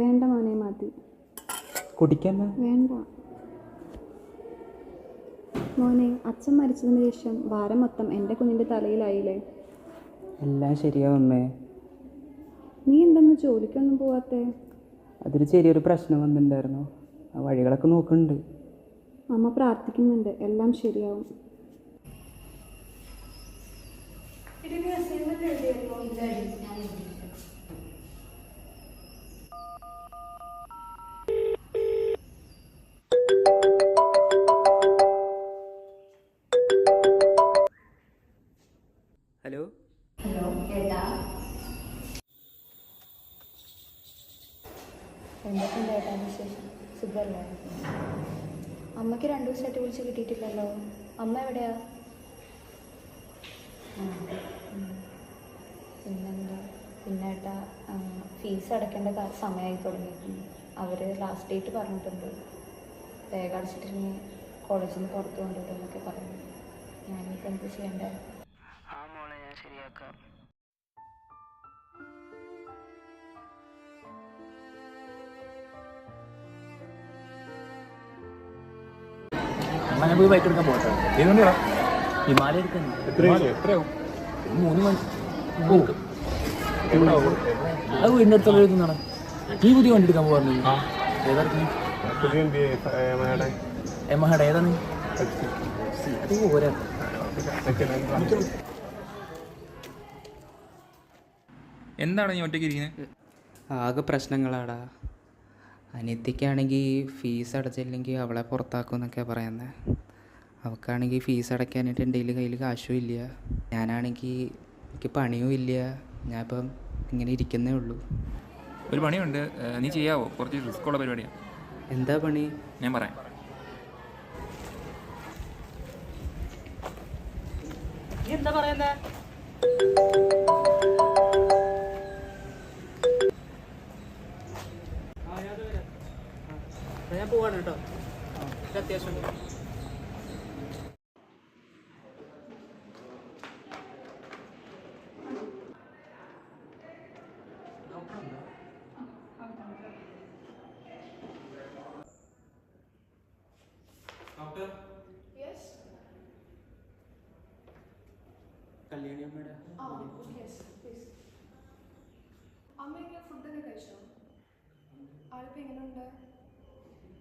വേണ്ട മോനെ, മതി. കുടിക്കാൻ വേണ്ട മോനെ. അച്ഛൻ മരിച്ചതിന് ശേഷം ഭാരം മൊത്തം എൻ്റെ കുഞ്ഞിൻ്റെ തലയിലായില്ലേ. എല്ലാം ശരിയാവും അമ്മേ. നീ എന്തെന്ന് ജോലിക്കൊന്നും പോവാത്തേ? അതൊരു ചെറിയൊരു പ്രശ്നം വന്നിട്ടുണ്ടായിരുന്നു. ആ വഴികളൊക്കെ നോക്കുന്നുണ്ട്. അമ്മ പ്രാർത്ഥിക്കുന്നുണ്ട്, എല്ലാം ശരിയാവും. ഹലോ ഹലോ ഏട്ടാ, എന്തൊക്കെയുണ്ട് ഏട്ടാ വിശേഷം? സുഖമല്ലേ? അമ്മയ്ക്ക് 2 ദിവസമായിട്ട് വിളിച്ച് കിട്ടിയിട്ടില്ലല്ലോ. അമ്മ എവിടെയാ? പിന്നെന്താ? പിന്നെ ഏട്ടാ, ഫീസ് അടയ്ക്കേണ്ട സമയമായി തുടങ്ങിയിട്ടുണ്ട്. അവർ ലാസ്റ്റ് ഡേറ്റ് പറഞ്ഞിട്ടുണ്ട്. വേഗം അടച്ചിട്ടില്ലെങ്കിൽ കോളേജിൽ നിന്ന് പുറത്ത് കൊണ്ടുപോകുമെന്നൊക്കെ പറഞ്ഞു. ഞാനിപ്പോൾ എന്ത് ചെയ്യണ്ടേ? ആ മോളെ, ഞാൻ ശരിയാക്കാം. അങ്ങനെ പോയി ബൈക്ക് എടുക്കാൻ പോകട്ടെ. ഹിമാലയ എടുക്കാൻ. എത്രയാവും? 3 മണി. അത് വീടിൻ്റെ അടുത്തുള്ള എഴുതുന്നതാണ്. ഈ പുതിയ വണ്ടി എടുക്കാൻ പോകാറുണ്ട്. ഏതായിരുന്നു? എമഹഡ. ഏതാണ്? അത് പോരാ. എന്താണ് നീ ഒറ്റയ്ക്ക് ഇരിക്കുന്നത്? ആകെ പ്രശ്നങ്ങളാടാ. അനിയത്തിക്കാണെങ്കിൽ ഫീസ് അടച്ചില്ലെങ്കിൽ അവളെ പുറത്താക്കും എന്നൊക്കെയാണ് പറയുന്നത്. അവൾക്കാണെങ്കിൽ ഫീസ് അടയ്ക്കാനായിട്ട് എൻ്റെ കയ്യിൽ കാശും ഇല്ല. ഞാനാണെങ്കിൽ എനിക്ക് പണിയും ഇല്ല. ഞാനിപ്പം ഇങ്ങനെ ഇരിക്കുന്നേ ഉള്ളൂ. ഒരു പണിയുണ്ട്, നീ ചെയ്യാവോ? കുറച്ച് റിസ്ക്കുള്ള പരിപാടിയാണ്. എന്താ പണി? ഞാൻ പറയാം. എന്താ പറയുന്നത്? ഞാൻ പോവാണ് കേട്ടോ. അത്യാവശ്യം കല്യാണി അമ്മയുടെ അമ്മയൊക്കെ ഫുഡൊക്കെ കഴിച്ചോ? ആളിപ്പോൾ എങ്ങനെയുണ്ട്?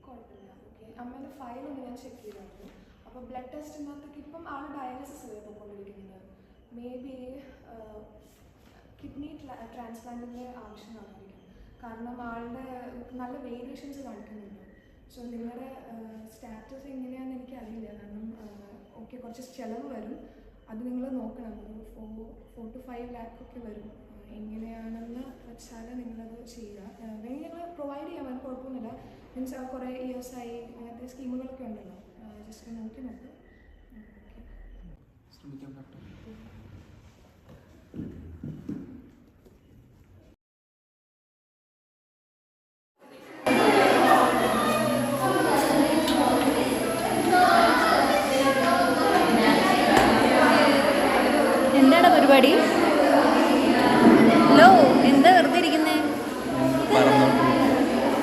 കുഴപ്പമില്ല. ഓക്കെ, അമ്മേൻ്റെ ഫയലൊന്ന് ഞാൻ ചെക്ക് ചെയ്തായിരുന്നു. അപ്പോൾ ബ്ലഡ് ടെസ്റ്റിനകത്തേക്ക് ഇപ്പം ആൾ ഡയാലിസിസ് പോയിക്കൊണ്ടിരിക്കുന്നത്. മേ ബി കിഡ്നി ട്രാൻസ്പ്ലാന്റിൻ്റെ ആവശ്യം കാണുമായിരിക്കും. കാരണം ആളുടെ നല്ല വേരിയേഷൻസ് കാണിക്കുന്നുണ്ട്. സോ നിങ്ങളുടെ സ്റ്റാറ്റസ് എങ്ങനെയാണെന്ന് എനിക്കറിയില്ല. കാരണം ഓക്കെ, കുറച്ച് ചിലവ് വരും. അത് നിങ്ങൾ നോക്കണം. ഒരു 4 to 5 lakh ഒക്കെ വരും. എങ്ങനെയാണെന്ന് വെച്ചാൽ നിങ്ങളത് ചെയ്യുക. വേണമെങ്കിൽ ഞങ്ങൾ പ്രൊവൈഡ് ചെയ്യാൻ വേണ്ടി കുഴപ്പമൊന്നുമില്ല. മീൻസ് കുറേ ഇയേഴ്സായി അങ്ങനത്തെ സ്കീമുകളൊക്കെ ഉണ്ടല്ലോ. ജസ്റ്റ് നോക്കി നോക്കുക. എന്താണ് പരിപാടി? ഹലോ, എന്താ വെറുതെ ഇരിക്കുന്നേ?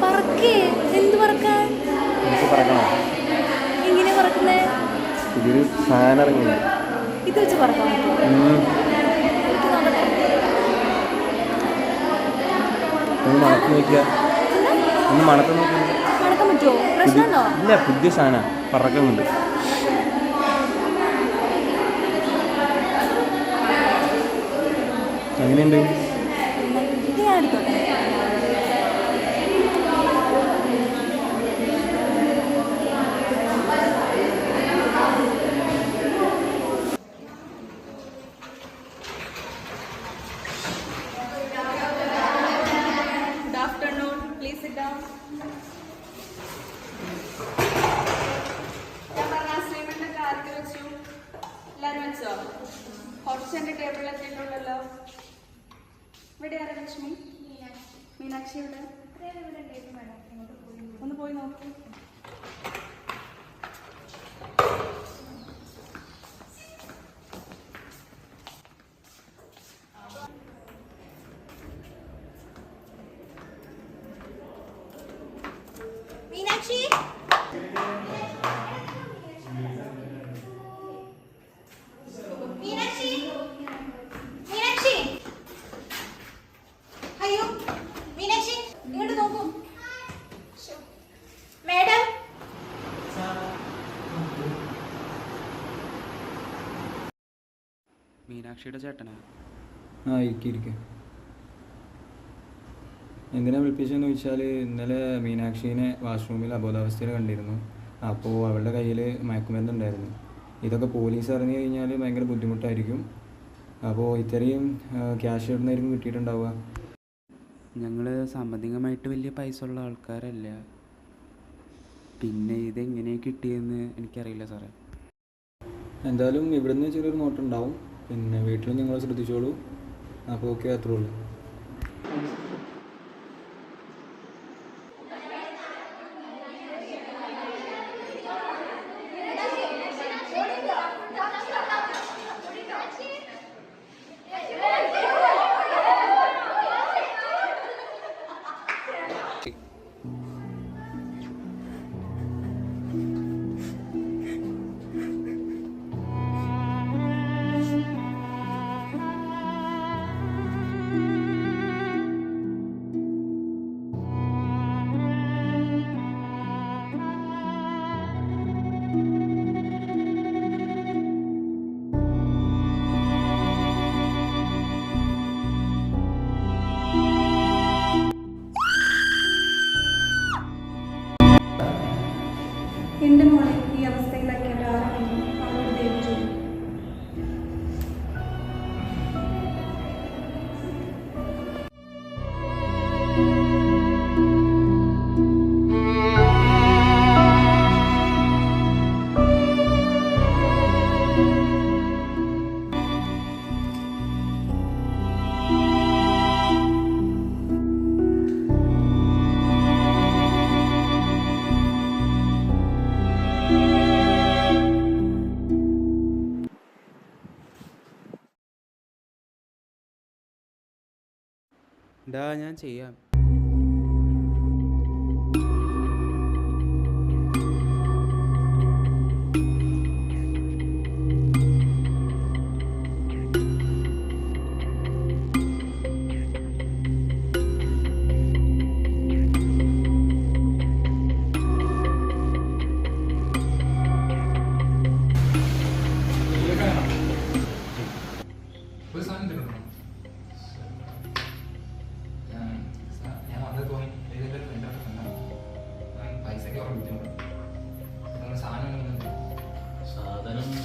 പറക്കേ? എന്ത് പറക്കാൻ? എങ്ങനെ പറക്കുന്നേ? ഇത് വെച്ച് പറക്കാൻ പറ്റുമോ? മണക്കാൻ പറ്റുമോ? പ്രശ്നമുണ്ടോ? ഇല്ല, പുതിയ സാധനം പറക്കുന്നുണ്ട്. എങ്ങനെയുണ്ട്? ഞാൻ എടുത്തോട്ടെ. Good afternoon. Please sit down. ഞാൻ പറഞ്ഞ അസൈൻമെന്റ് ആർക്ക് വെച്ചു? എല്ലാവരും വെച്ചോ? കുറച്ച് എൻ്റെ ടേബിളിലൊക്കെ ഉണ്ടല്ലോ. ഇവിടെ ആരാ? ലക്ഷ്മി? മീനാക്ഷി ഇവിടെ? ഒന്ന് പോയി നോക്കൂ. മീനാക്ഷിയുടെ ചേട്ടനാ. ആ ഇരിക്കും. എന്തിനാ വിളിപ്പിച്ചതെന്ന് ചോദിച്ചാൽ ഇന്നലെ മീനാക്ഷിനെ വാഷ്റൂമിൽ അബോധാവസ്ഥയിൽ കണ്ടിരുന്നു. അപ്പോൾ അവളുടെ കയ്യിൽ മയക്കുമരുന്നുണ്ടായിരുന്നു. ഇതൊക്കെ പോലീസ് അറിഞ്ഞു കഴിഞ്ഞാൽ ഭയങ്കര ബുദ്ധിമുട്ടായിരിക്കും. അപ്പോൾ ഇത്രയും ക്യാഷ് എവിടുന്നായിരിക്കും കിട്ടിയിട്ടുണ്ടാവുക? ഞങ്ങൾ സാമ്പത്തികമായിട്ട് വലിയ പൈസ ഉള്ള ആൾക്കാരല്ല. പിന്നെ ഇതെങ്ങനെ കിട്ടിയെന്ന് എനിക്കറിയില്ല സാറേ. എന്തായാലും ഇവിടുന്ന് ചെറിയൊരു നോട്ടുണ്ടാവും. പിന്നെ വീട്ടിലും നിങ്ങൾ ശ്രദ്ധിച്ചോളൂ. അപ്പോൾ ഓക്കെ, അത്രേ ഉള്ളൂ. എൻ്റെ മോളെ ഈ അവസ്ഥയിലാക്കിയിട്ട് ആരാണെങ്കിലും അവരോട് ദൈവം ചോദിക്കും. ഞാൻ ചെയ്യാം. ഒരു സാധനം തരുന്നുണ്ടോ? ഞാൻ വന്നത് തോന്നി ഏതെങ്കിലും ഒരു ഫ്രണ്ടൊക്കെ ഫ്രണ്ടാണ്. പൈസയ്ക്ക് കുറവ് ബുദ്ധിമുട്ട്. നിങ്ങൾ സാധനം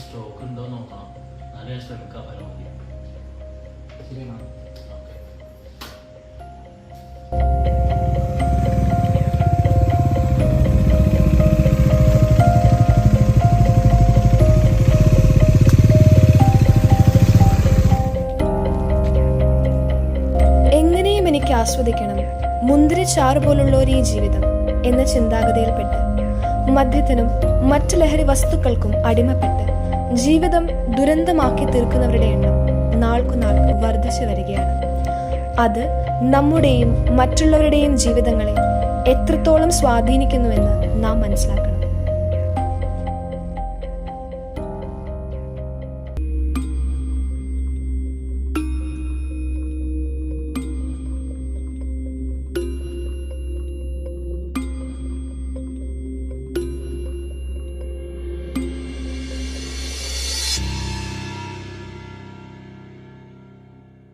സ്റ്റോക്ക് ഉണ്ടോ നോക്കണം. എന്നാലും ഞാൻ ശ്രമിക്കാം. പരമാവധി. ശരിയാണോ? ഓക്കെ. എങ്ങനെയും എനിക്ക് ആസ്വദിക്കണം മുന്തിരിച്ചാറ് പോലുള്ള ഒരു ഈ ജീവിതം എന്ന ചിന്താഗതിയിൽപ്പെട്ട് മദ്യത്തിനും മറ്റു ലഹരി വസ്തുക്കൾക്കും അടിമപ്പെട്ട് ജീവിതം ദുരന്തമാക്കി തീർക്കുന്നവരുടെ എണ്ണം നാൾക്കുനാൾ വർദ്ധിച്ചു വരികയാണ്. അത് നമ്മുടെയും മറ്റുള്ളവരുടെയും ജീവിതങ്ങളെ എത്രത്തോളം സ്വാധീനിക്കുന്നുവെന്ന് നാം മനസ്സിലാക്കണം.